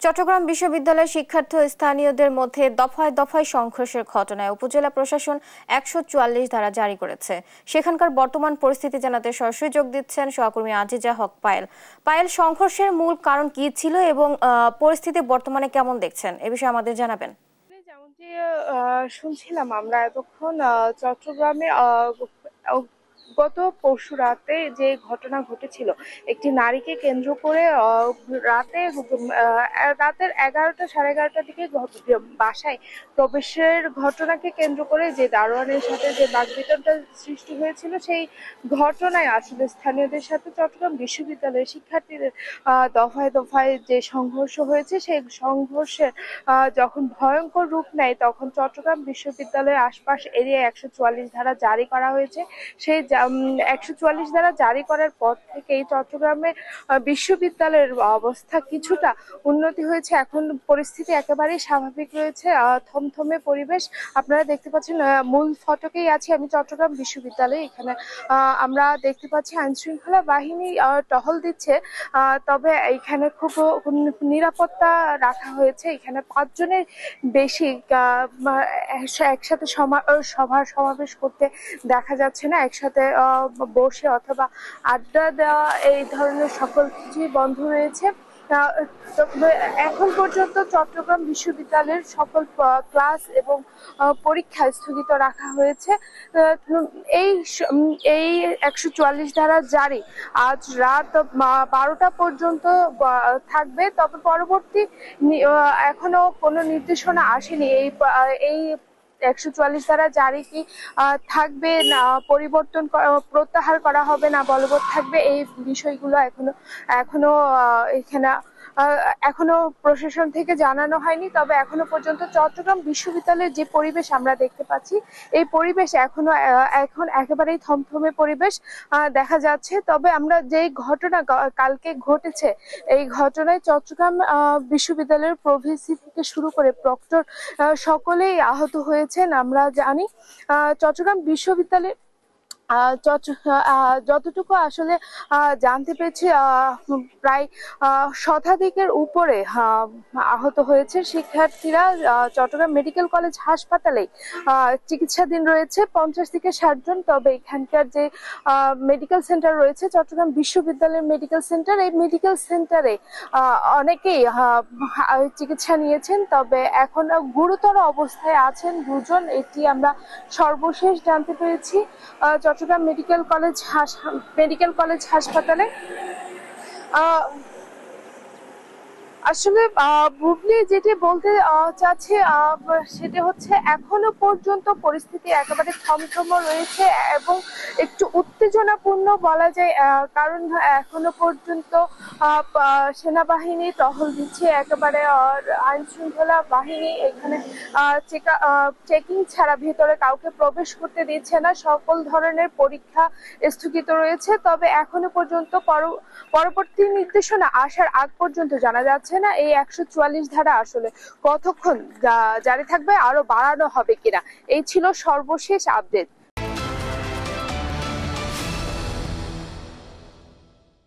চট্টগ্রাম বিশ্ববিদ্যালয়ের শিক্ষার্থী ও স্থানীয়দের মধ্যে দফায় দফায় সংঘর্ষের ঘটনায় উপজেলা প্রশাসন ১৪৪ ধারা জারি করেছে। সেখানকার বর্তমান পরিস্থিতি জানাতে সরাসরি যোগ দিচ্ছেন সহকর্মী আজিজা হক পায়েল। পায়েল, সংঘর্ষের মূল কারণ কি ছিল এবং পরিস্থিতি বর্তমানে কেমন দেখছেন, এ বিষয়ে আমাদের জানাবেন। যেমনটি শুনছিলাম আমরা এতক্ষণ চট্টগ্রামে গত পরশু রাতে যে ঘটনা ঘটেছিল, একটি নারীকে কেন্দ্র করে রাতের ১১টা সাড়ে ১১টার দিকে বাসায় প্রবেশের ঘটনাকে কেন্দ্র করে যে দারোয়ানের সাথে যে বাকবিতণ্ডা সৃষ্টি হয়েছিল, সেই ঘটনায় আসলে স্থানীয়দের সাথে চট্টগ্রাম বিশ্ববিদ্যালয়ের শিক্ষার্থীদের দফায় দফায় যে সংঘর্ষ হয়েছে, সেই সংঘর্ষের যখন ভয়ঙ্কর রূপ নেয় তখন চট্টগ্রাম বিশ্ববিদ্যালয়ের আশপাশ এরিয়ায় ১৪৪ ধারা জারি করা হয়েছে। সেই ১৪৪ ধারা জারি করার পর থেকেই চট্টগ্রামে বিশ্ববিদ্যালয়ের অবস্থা কিছুটা উন্নতি হয়েছে। এখন পরিস্থিতি একেবারেই স্বাভাবিক রয়েছে, থমথমে পরিবেশ। আপনারা দেখতে পাচ্ছেন, মূল ফটকেই আছি আমি চট্টগ্রাম বিশ্ববিদ্যালয়ে। এখানে আমরা দেখতে পাচ্ছি আইন শৃঙ্খলা বাহিনী টহল দিচ্ছে, তবে এখানে খুব নিরাপত্তা রাখা হয়েছে। এখানে ৫ জনের বেশি একসাথে সমাবেশ করতে দেখা যাচ্ছে না। একসাথে বসে অথবা আড্ডা দেওয়া এই ধরনের সকল কিছুই বন্ধ রয়েছে। এখন পর্যন্ত চট্টগ্রাম বিশ্ববিদ্যালয়ের সকল ক্লাস এবং পরীক্ষা স্থগিত রাখা হয়েছে। এই ১৪৪ ধারা জারি আজ রাত ১২টা পর্যন্ত থাকবে। তবে পরবর্তী এখনো কোনো নির্দেশনা আসেনি এই ১৪৪ ধারা জারি কি থাকবে না পরিবর্তন প্রত্যাহার করা হবে না বলবৎ থাকবে, এই বিষয়গুলো এখনো এখনো প্রশাসন থেকে জানানো হয়নি। তবে এখনো পর্যন্ত চট্টগ্রাম বিশ্ববিদ্যালয়ের যে পরিবেশ আমরা দেখতে পাচ্ছি, এই পরিবেশ এখন একেবারেই থমথমে পরিবেশ দেখা যাচ্ছে। তবে আমরা যেই ঘটনা কালকে ঘটেছে, এই ঘটনায় চট্টগ্রাম বিশ্ববিদ্যালয়ের প্রভিসি থেকে শুরু করে প্রক্টর সকলেই আহত হয়েছেন। আমরা জানি চট্টগ্রাম বিশ্ববিদ্যালয়ে যতটুকু আসলে জানতে পেরেছি, প্রায় শতাধিকের উপরে আহত হয়েছে শিক্ষার্থীরা। চট্টগ্রাম মেডিকেল কলেজ হাসপাতালে চিকিৎসাধীন রয়েছে ৫০ থেকে ৬০ জন। তবে এখানকার যে মেডিকেল সেন্টার রয়েছে চট্টগ্রাম বিশ্ববিদ্যালয়ের মেডিকেল সেন্টার, এই মেডিকেল সেন্টারে অনেকেই চিকিৎসা নিয়েছেন। তবে এখন গুরুতর অবস্থায় আছেন ২ জন, এটি আমরা সর্বশেষ জানতে পেরেছি চট্টগ্রাম মেডিকেল কলেজ হাসপাতালে। আসলে বুবলি যেটি বলতে চাচ্ছি সেটা হচ্ছে, এখনো পর্যন্ত পরিস্থিতি একেবারে থমথম রয়েছে এবং একটু উত্তেজনাপূর্ণ বলা যায়। কারণ এখনো পর্যন্ত সেনাবাহিনী টহল দিচ্ছে, একেবারে আইন শৃঙ্খলা বাহিনী এখানে চেকিং ছাড়া ভেতরে কাউকে প্রবেশ করতে দিচ্ছে না। সকল ধরনের পরীক্ষা স্থগিত রয়েছে। তবে এখনো পর্যন্ত পরবর্তী নির্দেশনা আসার আগ পর্যন্ত জানা যাচ্ছে না এই ১৪৪ ধারা আসলে কতক্ষণ জারি থাকবে, আরো বাড়ানো হবে কিনা। এই ছিল সর্বশেষ আপডেট।